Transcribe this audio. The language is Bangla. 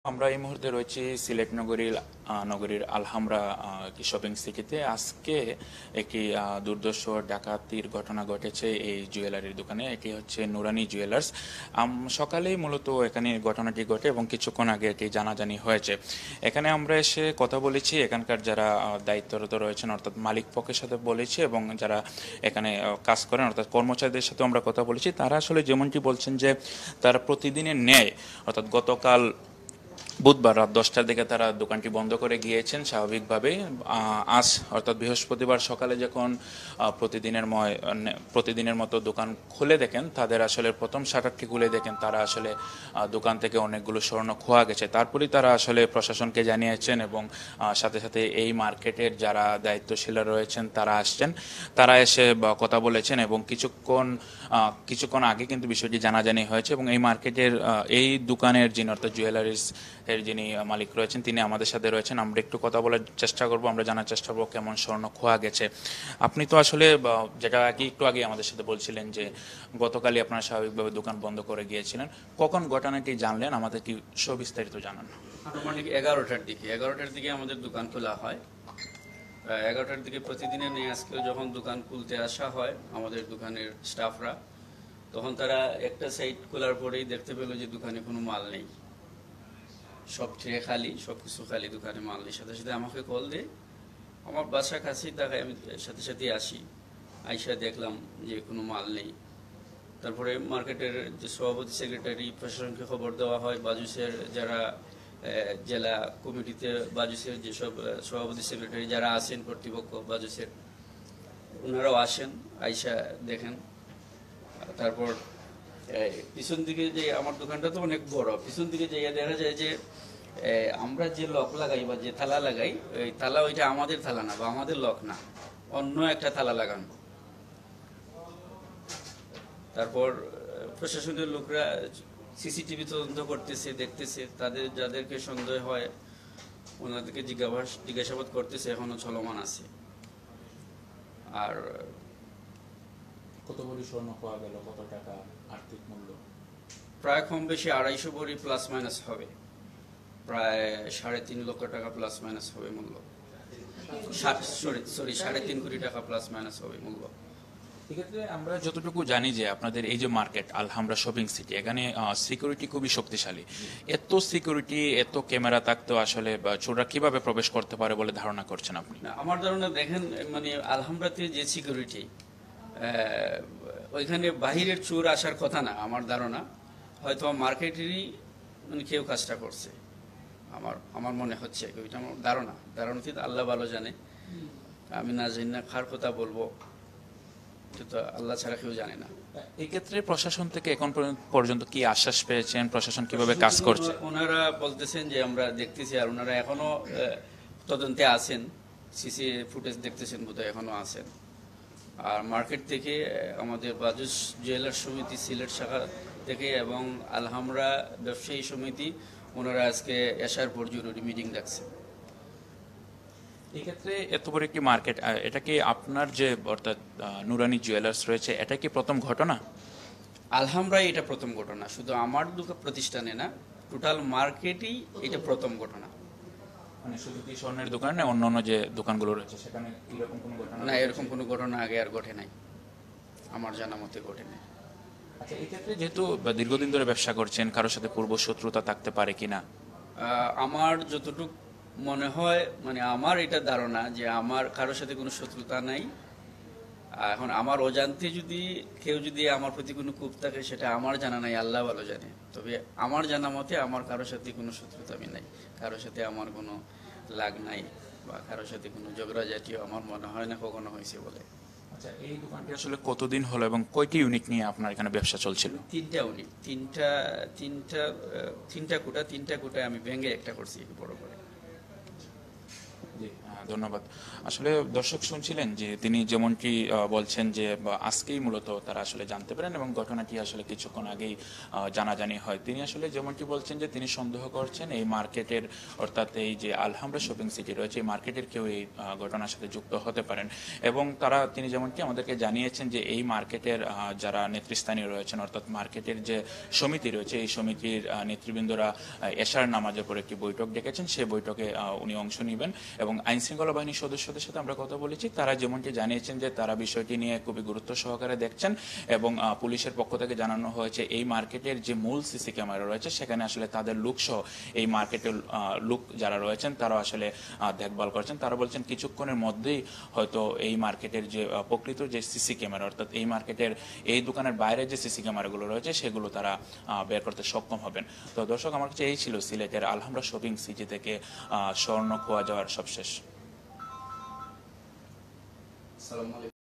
আমরা এই মুহূর্তে রয়েছি সিলেট নগরীর আলহামরা শপিং সিটিতে। আজকে একটি দুর্ধর্ষ ডাকাতির ঘটনা ঘটেছে এই জুয়েলারির দোকানে। এটি হচ্ছে নুরানি জুয়েলার্স। সকালেই মূলত এখানে ঘটনাটি ঘটে এবং কিছুক্ষণ আগে এটি জানাজানি হয়েছে। এখানে আমরা এসে কথা বলেছি এখানকার যারা দায়িত্বরত রয়েছেন অর্থাৎ মালিক পক্ষের সাথে বলেছি, এবং যারা এখানে কাজ করেন অর্থাৎ কর্মচারীদের সাথে আমরা কথা বলেছি। তারা আসলে যেমনটি বলছেন যে তারা প্রতিদিনের ন্যায় অর্থাৎ গতকাল বুধবার রাত 10টার দিকে তারা দোকানটি বন্ধ করে গিয়েছেন স্বাভাবিকভাবে। আজ অর্থাৎ বৃহস্পতিবার সকালে যখন প্রতিদিনের মতো দোকান খুলে দেখেন, তাদের আসলে প্রথম শাটারটি খুলে দেখেন তারা আসলে দোকান থেকে অনেকগুলো স্বর্ণ খোয়া গেছে। তারপরেই তারা আসলে প্রশাসনকে জানিয়েছেন এবং সাথে সাথে এই মার্কেটের যারা দায়িত্বশীলরা রয়েছেন তারা আসছেন, তারা এসে কথা বলেছেন এবং কিছুক্ষণ আগে কিন্তু বিষয়টি জানাজানি হয়েছে। এবং এই মার্কেটের এই দোকানের যিনি অর্থাৎ জুয়েলারিস এর যিনি মালিক রয়েছেন তিনি আমাদের সাথে রয়েছেন। আমরা একটু কথা বলার চেষ্টা করব, আমরা জানার চেষ্টা করবো কেমন স্বর্ণ খোয়া গেছে। আপনি তো আসলে যেটা একটু আগে আমাদের সাথে বলছিলেন যে গতকালই আপনারা স্বাভাবিকভাবে দোকান বন্ধ করে গিয়েছিলেন, কখন ঘটনাটি জানলেন আমাদের কি সবিস্তারিত জানান। আনুমানিক 11টার দিকে আমাদের দোকান খোলা হয়। 11টার দিকে প্রতিদিনের নিয়ে আজকে যখন দোকান খুলতে আসা হয় আমাদের দোকানের স্টাফরা, তখন তারা একটা সাইড খোলার পরেই দেখতে পেল যে দোকানে কোনো মাল নেই, সব ট্রে খালি, সবকিছু খালি, দোকানে মাল নেই। সাথে সাথে আমাকে কল দেয়, আমার বাসা কাছেই তাকায়, আমি সাথে সাথে আসি, আইসা দেখলাম যে কোনো মাল নেই। তারপরে মার্কেটের যে সভাপতি সেক্রেটারি, প্রশাসনকে খবর দেওয়া হয়, বাজুসের যারা জেলা কমিটিতে বাজুসের যেসব সভাপতি সেক্রেটারি যারা আছেন কর্তৃপক্ষ বাজুসের, ওনারাও আসেন, আইসা দেখেন। তারপর পিছন দিকে যে আমার দোকানটা তো অনেক বড়, পিছন দিকে যাইয়া দেখা যায় যে আমরা যে লক লাগাই বা যে তালা লাগাই, ওই তালা ওইটা আমাদের তালা না বা আমাদের লক না, অন্য একটা তালা লাগানো। তারপর প্রশাসনের লোকরা সিসিটিভি তদন্ত করতেছে, দেখতেছে, তাদের যাদেরকে সন্দেহ হয় ওনাদেরকে জিজ্ঞাসাবাদ করতেছে, এখনো চলমান আছে। আর কত ভরি স্বর্ণ খোয়া গেল, কত টাকা আর্থিক মূল্য? প্রায় কম বেশি 250 ভরি প্লাস মাইনাস হবে, প্রায় 3.5 লক্ষ টাকা প্লাস মাইনাস হবে মূল্য। সরি 3.5 কোটি টাকা প্লাস মাইনাস হবে মূল্য। এক্ষেত্রে আমরা যতটুকু জানি যে আপনাদের এই যে মার্কেট আলহামরা শপিং সিটি, এখানে সিকিউরিটি খুবই শক্তিশালী। এত সিকিউরিটি, এত ক্যামেরা থাকতেও আসলে চোররা কিভাবে প্রবেশ করতে পারে বলে ধারণা করছেন আপনি? আমার ধারণা দেখেন, মানে আলহামরাতে যে সিকিউরিটি, ওইখানে বাহিরের চোর আসার কথা না আমার ধারণা। হয়তো মার্কেটেরই মানে কেউ কাজটা করছে, আমার মনে হচ্ছে, ওইটা আমার ধারণা কিন্তু আল্লাহ ভালো জানে। আমি না জানি না কার কথা বলবো, তো আল্লাহ ছাড়া কেউ জানে না। এই ক্ষেত্রে প্রশাসন থেকে এখন পর্যন্ত কি আশ্বাস পেয়েছেন? প্রশাসন কিভাবে কাজ করছে? ওনারা বলতেছেন যে আমরা দেখতেছি, আর ওনারা এখনো তদন্তে আছেন, সিসি ফুটেজ দেখতেছেন, বোধহয় এখনো আছেন। আর মার্কেট থেকে আমাদের বাজুস জুয়েলার সমিতি সিলেট শাখা থেকে এবং আলহামরা ব্যবসায়ী সমিতি, ওনারা আজকে এশার পর জরুরি মিটিং ডাকছে। এই ক্ষেত্রে এত বড় একটি মার্কেট, এটা কি আপনার যে অর্থাৎ নুরানি জুয়েলার্স রয়েছে, এটা কি প্রথম ঘটনা? আলহামরাই এটা প্রথম ঘটনা, শুধু আমার প্রতিষ্ঠানে না, টোটাল মার্কেটেই এটা প্রথম ঘটনা। মানে শুধু কি স্বর্ণের দোকান না, অন্য অন্য যে দোকানগুলো রয়েছে সেখানে এরকম কোনো ঘটনা? না, এরকম কোনো ঘটনা আগে আর ঘটে নাই, আমার জানা মতে ঘটে নাই। আচ্ছা, এই ক্ষেত্রে যেহেতু দীর্ঘদিন ধরে ব্যবসা করছেন, কারোর সাথে পূর্ব শত্রুতা থাকতে পারে কিনা? আমার যতটুকু মনে হয়, মানে আমার এটা ধারণা যে আমার কারোর সাথে কোনো শত্রুতা নাই। এখন আমার অজান্তে কেউ যদি আমার প্রতি কোনো কূপ থাকে, সেটা আমার জানা নাই, আল্লাহ ভালো জানে। তবে আমার জানা মতে আমার কারোর সাথে কোনো শত্রুতা আমি নাই, কারোর সাথে আমার কোনো লাগ নাই, বা কারোর সাথে কোনো ঝগড়া জাতীয় আমার মনে হয় না কখনো হয়েছে বলে। আচ্ছা, এই দোকানটি আসলে কতদিন হলো এবং কয়টি ইউনিট নিয়ে আপনার এখানে ব্যবসা চলছিল? 3টা ইউনিট, তিনটা কোটা আমি ভেঙে একটা করছি বড় করে। জি, ধন্যবাদ। আসলে দর্শক শুনছিলেন যে তিনি যেমনটি বলছেন যে আজকেই মূলত তারা আসলে জানতে পারেন এবং ঘটনাটি আসলে কিছুক্ষণ আগেই জানাজানি হয়। তিনি আসলে যেমনটি বলছেন যে তিনি সন্দেহ করছেন এই মার্কেটের, অর্থাৎ এই যে আলহামরা শপিং সিটি রয়েছে এই মার্কেটের কেউ এই ঘটনার সাথে যুক্ত হতে পারেন। এবং তিনি যেমনটি আমাদেরকে জানিয়েছেন যে এই মার্কেটের যারা নেতৃস্থানীয় রয়েছেন, অর্থাৎ মার্কেটের যে সমিতি রয়েছে এই সমিতির নেতৃবৃন্দরা এশার নামাজের পর একটি বৈঠক ডেকেছেন। সেই বৈঠকে উনি অংশ নেবেন এবং আইন শৃঙ্খলা বাহিনীর সদস্যদের সাথে আমরা কথা বলেছি। তারা যেমনটি জানিয়েছেন যে তারা বিষয়টি নিয়ে খুবই গুরুত্ব সহকারে দেখছেন এবং পুলিশের পক্ষ থেকে জানানো হয়েছে এই মার্কেটের যে মূল সিসি ক্যামেরা রয়েছে সেখানে আসলে তাদের লোকসহ এই মার্কেটের লোক যারা রয়েছেন তারা আসলে দেখভাল করছেন। তারা বলছেন কিছুক্ষণের মধ্যেই হয়তো এই মার্কেটের যে প্রকৃত যে সিসি ক্যামেরা, অর্থাৎ এই মার্কেটের এই দোকানের বাইরে যে সিসি ক্যামেরাগুলো রয়েছে সেগুলো তারা বের করতে সক্ষম হবেন। তো দর্শক, আমার কাছে এই ছিল সিলেটের আলহামরা শপিং সিটি থেকে স্বর্ণ খোয়া যাওয়ার সবশেষ। আসসালামু আলাইকুম।